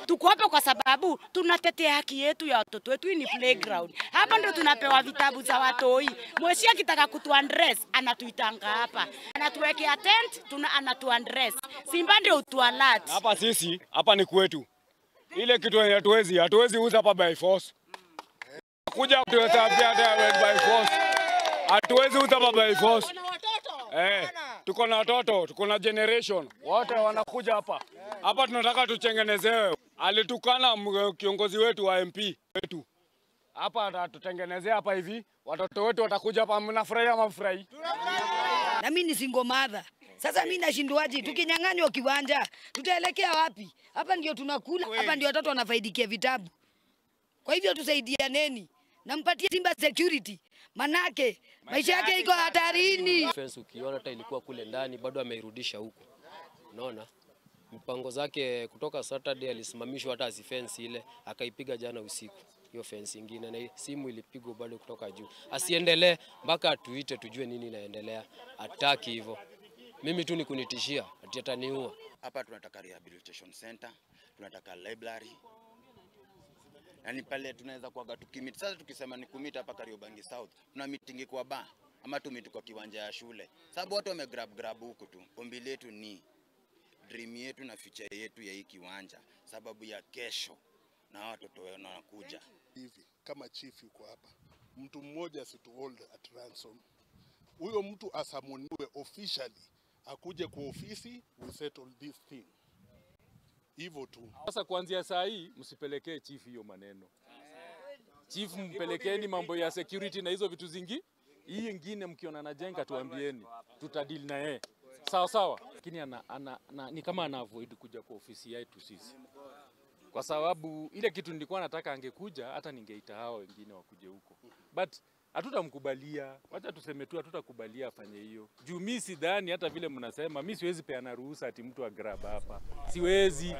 Tuko hapa kwa sababu tunatetea haki yetu ya watoto wetu. Ni playground. Hapa ndio tunapewa vitabu za watoi. Mweshi akitaka kutuandress anatuitanga hapa. Anatuwekea tent, anatuandress. Simba ndio utualat. Hapa sisi, hapa ni kwetu. Ile kitu hatuwezi uza hapa by force. Kuja tutasabia by force. Hatuwezi uza hapa by force. Tuko na watoto, tuko na generation. Wote wanakuja hapa. Hapa tunataka tutengenezewe. Alitukana kiongozi wetu wa MP wetu. Hapa atatutengenezea hapa hivi. Watoto wetu watakuja hapa, mnafurahia ama mfurahi? Na mimi ni single mother. Sasa mimi nashindwaje? Tukinyang'anywa kiwanja, tutaelekea wapi? Hapa ndio tunakula, hapa ndio watoto wanafaidikia vitabu. Kwa hivyo tusaidianeni. Nampatie Simba security. Manake maisha yake iko hatarini. Fence ukiona hata ilikuwa kule ndani bado ameirudisha huko. Unaona? Mpango zake kutoka Saturday alisimamishwa hata asifence ile, akaipiga jana usiku. Hiyo fence nyingine na simu ilipigwa bado kutoka juu. Asiendelee mpaka atuite tujue nini inaendelea. Hataki hivyo. Mimi tu ni kunitishia ati ataniua. Hapa tunataka rehabilitation center, tunataka library. Yani pale tunaweza kuaga tukimit. Sasa tukisema ni kumit hapa Kariobangi South, tuna meeting kwa bar ama tumit kwa kiwanja ya shule. Sababu watu wamegrab huko tu. Ombi letu ni dream yetu na future yetu ya hii kiwanja, sababu ya kesho na watoto wanakuja. Hivi kama chief yuko hapa, mtu mmoja situ hold at ransom. Huyo mtu asamuniwe officially, akuje kwa ofisi, we settle this thing. Hivyo tu. Sasa kuanzia saa hii msipelekee chief hiyo maneno. Chief mpelekeni mambo ya security na hizo vitu zingi. Hii nyingine mkiona anajenga tuambieni, tutadeal na yeye. Sawa sawa. Lakini ni kama ana avoid kuja kwa ofisi yetu sisi. Kwa sababu ile kitu nilikuwa nataka angekuja, hata ningeita hao wengine wakuje huko. But hatutamkubalia. Wacha tuseme tu hatutakubalia afanye hiyo. Juu mimi sidhani hata vile mnasema, mimi siwezi peana ruhusa ati mtu agrab hapa. Siwezi.